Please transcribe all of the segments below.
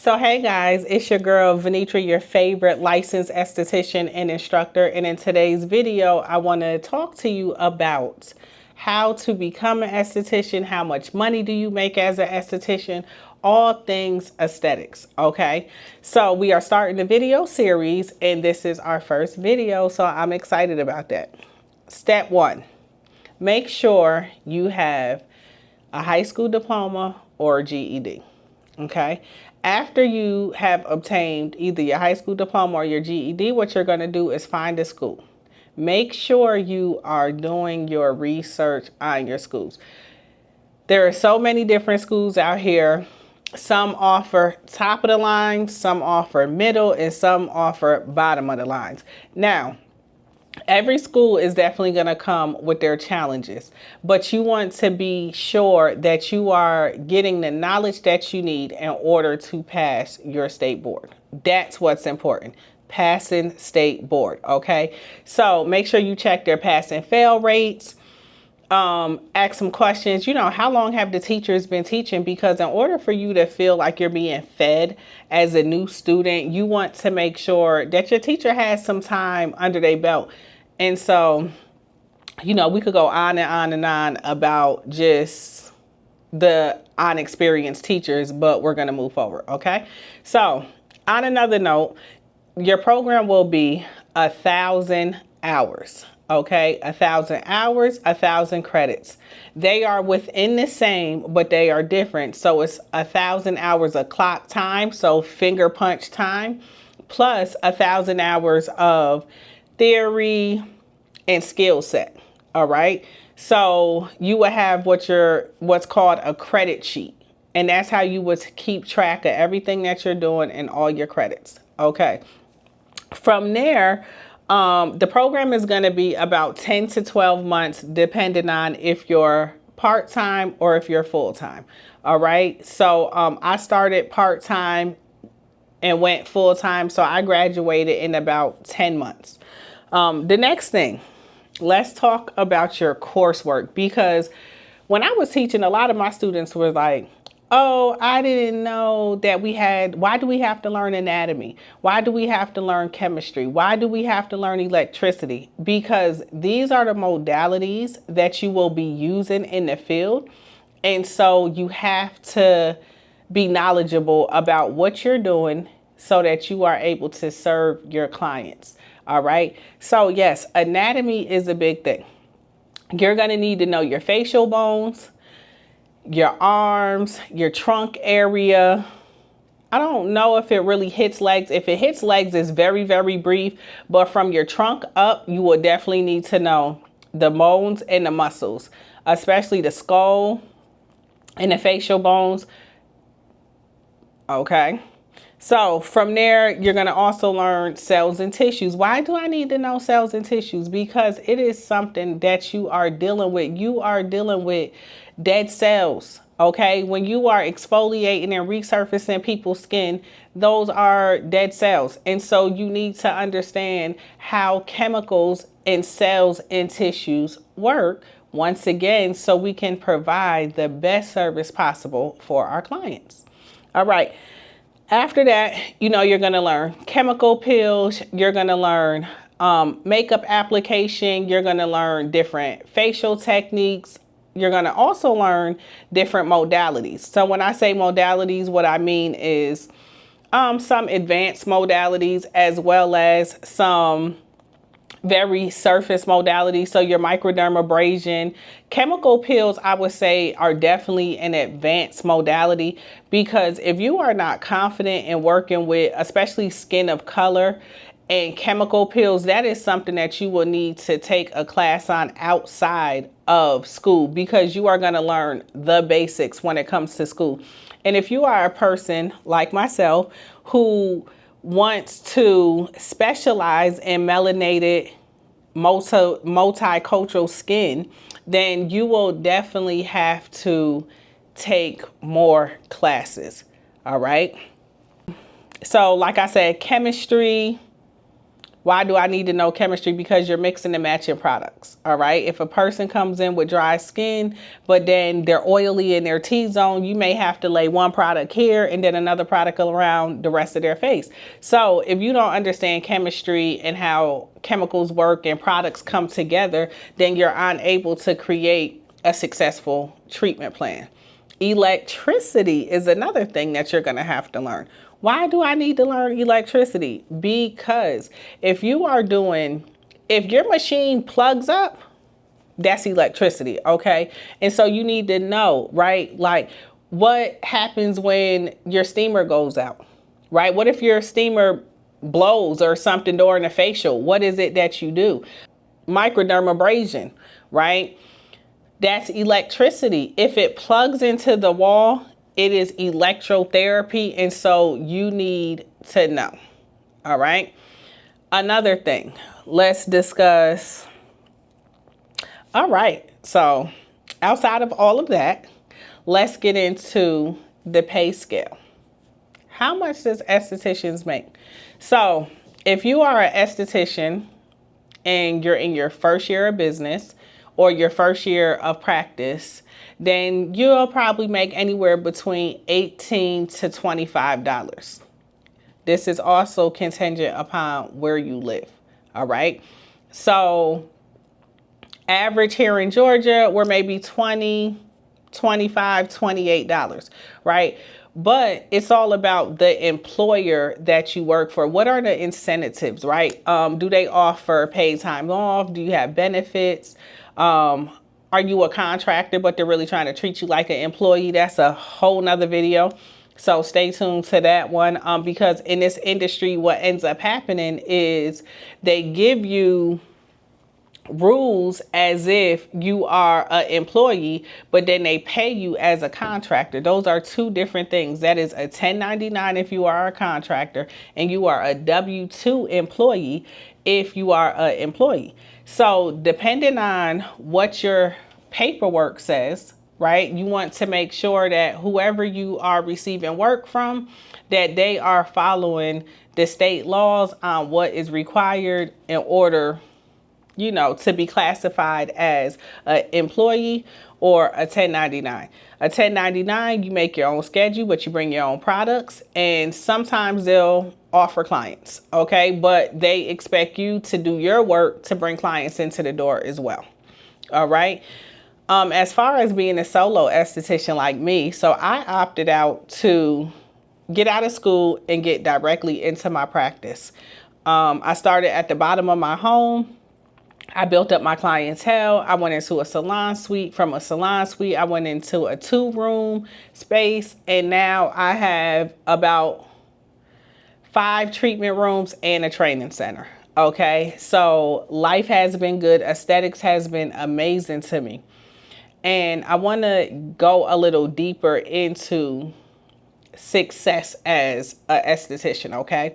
So hey guys, it's your girl Vinitra, your favorite licensed esthetician and instructor. And in today's video, I want to talk to you about how to become an esthetician, how much money do you make as an esthetician, all things aesthetics, okay? So we are starting the video series and this is our first video, so I'm excited about that. Step one, make sure you have a high school diploma or a GED. Okay. After you have obtained either your high school diploma or your GED, what you're going to do is find a school. Make sure you are doing your research on your schools. There are so many different schools out here. Some offer top of the line, some offer middle, and some offer bottom of the lines. Now, every school is definitely going to come with their challenges, but you want to be sure that you are getting the knowledge that you need in order to pass your state board. That's what's important. Passing state board. Okay. So make sure you check their pass and fail rates. Ask some questions. You know, how long have the teachers been teaching? Because in order for you to feel like you're being fed as a new student, you want to make sure that your teacher has some time under their belt. And so, you know, we could go on and on and on about just the unexperienced teachers, but we're going to move forward. Okay. So on another note, your program will be 1,000 hours. Okay, 1,000 hours, 1,000 credits. They are within the same, but they are different. So it's 1,000 hours of clock time, so finger punch time, plus 1,000 hours of theory and skill set. All right. So you will have what's called a credit sheet, and that's how you would keep track of everything that you're doing and all your credits. Okay. From there, the program is going to be about 10 to 12 months, depending on if you're part-time or if you're full-time. All right. So I started part-time and went full-time. So I graduated in about 10 months. The next thing, let's talk about your coursework, because when I was teaching, a lot of my students were like, oh, I didn't know that why do we have to learn anatomy? Why do we have to learn chemistry? Why do we have to learn electricity? Because these are the modalities that you will be using in the field. And so you have to be knowledgeable about what you're doing so that you are able to serve your clients. All right. So yes, anatomy is a big thing. You're going to need to know your facial bones, your arms, your trunk area. I don't know if it really hits legs. If it hits legs, it's very, very brief. But from your trunk up, you will definitely need to know the bones and the muscles, especially the skull and the facial bones. Okay. So from there, you're going to also learn cells and tissues. Why do I need to know cells and tissues? Because it is something that you are dealing with. You are dealing with dead cells. Okay. When you are exfoliating and resurfacing people's skin, those are dead cells. And so you need to understand how chemicals and cells and tissues work, once again, so we can provide the best service possible for our clients. All right. After that, you know, you're going to learn chemical peels. You're going to learn makeup application. You're going to learn different facial techniques. You're going to also learn different modalities. So when I say modalities, what I mean is some advanced modalities as well as some very surface modalities. So your microdermabrasion, chemical peels, I would say, are definitely an advanced modality, because if you are not confident in working with, especially skin of color and chemical peels, that is something that you will need to take a class on outside of school, because you are going to learn the basics when it comes to school. And if you are a person like myself who wants to specialize in melanated multicultural skin, then you will definitely have to take more classes. All right. So like I said, chemistry, Why do I need to know chemistry? Because you're mixing and matching products. All right. If a person comes in with dry skin, but then they're oily in their T-zone, you may have to lay one product here and then another product around the rest of their face. So if you don't understand chemistry and how chemicals work and products come together, then you're unable to create a successful treatment plan. Electricity is another thing that you're going to have to learn. Why do I need to learn electricity? Because if your machine plugs up, that's electricity, okay? And so you need to know, right? Like, what happens when your steamer goes out, right? What if your steamer blows or something during a facial? What is it that you do? Microdermabrasion, right? That's electricity. If it plugs into the wall, it is electrotherapy. And so you need to know. All right. Another thing, let's discuss. All right. So outside of all of that, let's get into the pay scale. How much does estheticians make? So if you are an esthetician and you're in your first year of business or your first year of practice, then you'll probably make anywhere between $18 to $25. This is also contingent upon where you live. All right. So average here in Georgia, we're maybe $20, $25, $28, right? But it's all about the employer that you work for. What are the incentives, right? Do they offer paid time off? Do you have benefits? Are you a contractor, but they're really trying to treat you like an employee? That's a whole nother video. So stay tuned to that one, because in this industry, what ends up happening is they give you rules as if you are an employee, but then they pay you as a contractor. Those are two different things. That is a 1099 if you are a contractor, and you are a W-2 employee if you are an employee. So depending on what your paperwork says, right, you want to make sure that whoever you are receiving work from, that they are following the state laws on what is required in order, you know, to be classified as an employee or a 1099. A 1099, you make your own schedule, but you bring your own products, and sometimes they'll offer clients, okay? But they expect you to do your work to bring clients into the door as well, all right? As far as being a solo esthetician like me, so I opted out to get out of school and get directly into my practice. I started at the bottom of my home. I built up my clientele. I went into a salon suite. From a salon suite, I went into a 2-room space. And now I have about 5 treatment rooms and a training center. Okay. So life has been good. Aesthetics has been amazing to me. And I want to go a little deeper into success as an esthetician. Okay.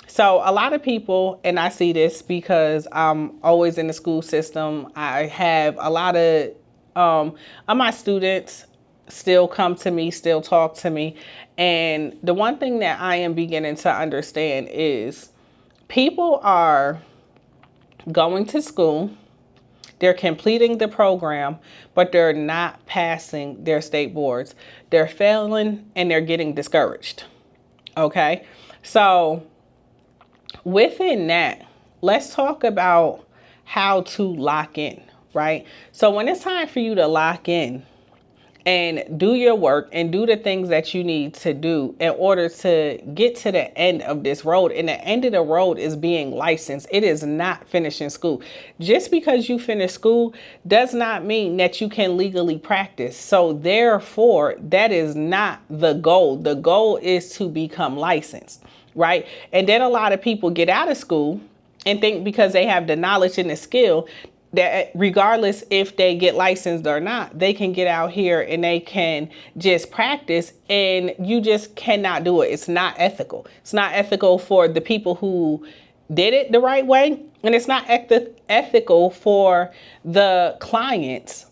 So a lot of people, and I see this because I'm always in the school system, I have a lot of my students still come to me, still talk to me. And the one thing that I am beginning to understand is people are going to school, they're completing the program, but they're not passing their state boards. They're failing and they're getting discouraged. Okay. So within that, let's talk about how to lock in, right? So when it's time for you to lock in and do your work and do the things that you need to do in order to get to the end of this road, and the end of the road is being licensed. It is not finishing school. Just because you finish school does not mean that you can legally practice. So therefore, that is not the goal. The goal is to become licensed. Right. And then a lot of people get out of school and think because they have the knowledge and the skill that regardless if they get licensed or not, they can get out here and they can just practice, and you just cannot do it. It's not ethical. It's not ethical for the people who did it the right way. And it's not ethical for the clients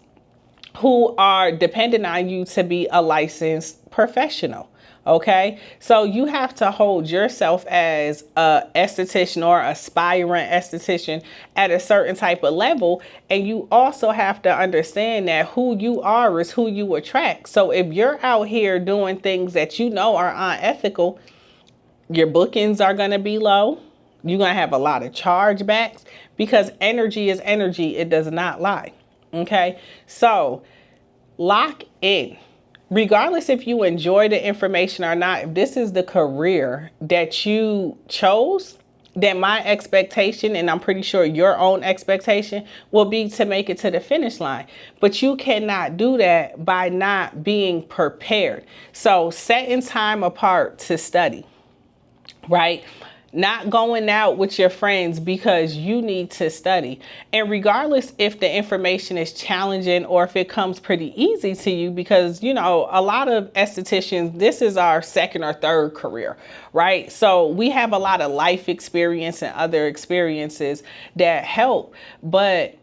who are dependent on you to be a licensed professional. Okay, so you have to hold yourself as a esthetician or aspirant esthetician at a certain type of level. And you also have to understand that who you are is who you attract. So if you're out here doing things that you know are unethical, your bookings are going to be low. You're going to have a lot of chargebacks because energy is energy. It does not lie. Okay, so lock in. Regardless if you enjoy the information or not, if this is the career that you chose, then my expectation, and I'm pretty sure your own expectation, will be to make it to the finish line. But you cannot do that by not being prepared. So setting time apart to study, right? Not going out with your friends because you need to study. And regardless if the information is challenging or if it comes pretty easy to you, because, you know, a lot of estheticians, this is our second or third career, right? So we have a lot of life experience and other experiences that help, but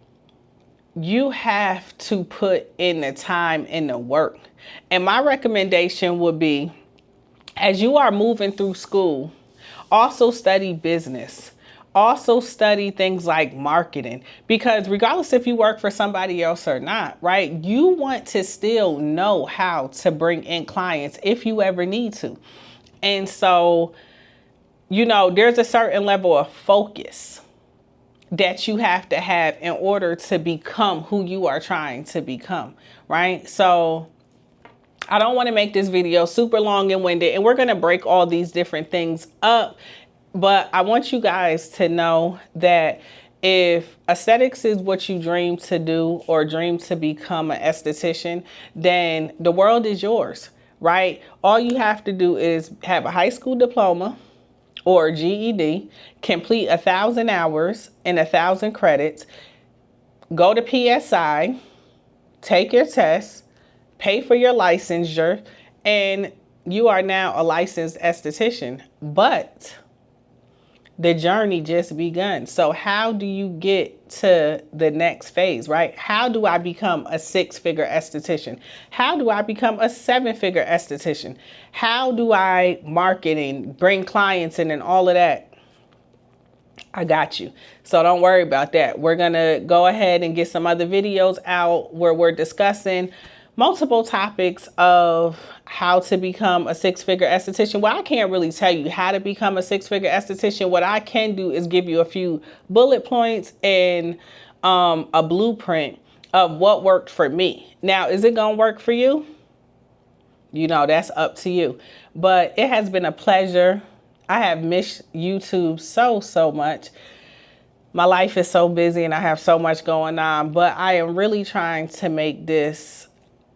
you have to put in the time and the work. And my recommendation would be, as you are moving through school, also study business. Also study things like marketing, because regardless if you work for somebody else or not, right, you want to still know how to bring in clients if you ever need to. And so, you know, there's a certain level of focus that you have to have in order to become who you are trying to become, right? So I don't want to make this video super long and winded, and we're going to break all these different things up. But I want you guys to know that if aesthetics is what you dream to do or dream to become an esthetician, then the world is yours, right? All you have to do is have a high school diploma or GED, complete 1,000 hours and 1,000 credits, go to PSI, take your test, pay for your licensure, and you are now a licensed esthetician. But the journey just begun. So how do you get to the next phase, right? How do I become a 6-figure esthetician? How do I become a 7-figure esthetician? How do I market and bring clients in and all of that? I got you. So don't worry about that. We're going to go ahead and get some other videos out where we're discussing multiple topics of how to become a 6-figure esthetician. Well, I can't really tell you how to become a 6-figure esthetician. What I can do is give you a few bullet points and a blueprint of what worked for me. Now, is it going to work for you? You know, that's up to you. But it has been a pleasure. I have missed YouTube so much. My life is so busy and I have so much going on, but I am really trying to make this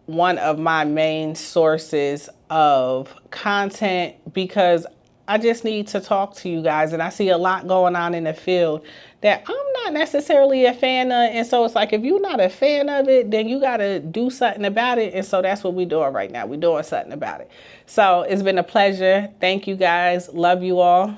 one of my main sources of content, because I just need to talk to you guys, and I see a lot going on in the field that I'm not necessarily a fan of. And so it's like, if you're not a fan of it, then you got to do something about it. And so that's what we're doing right now. We're doing something about it. So it's been a pleasure. Thank you guys. Love you all.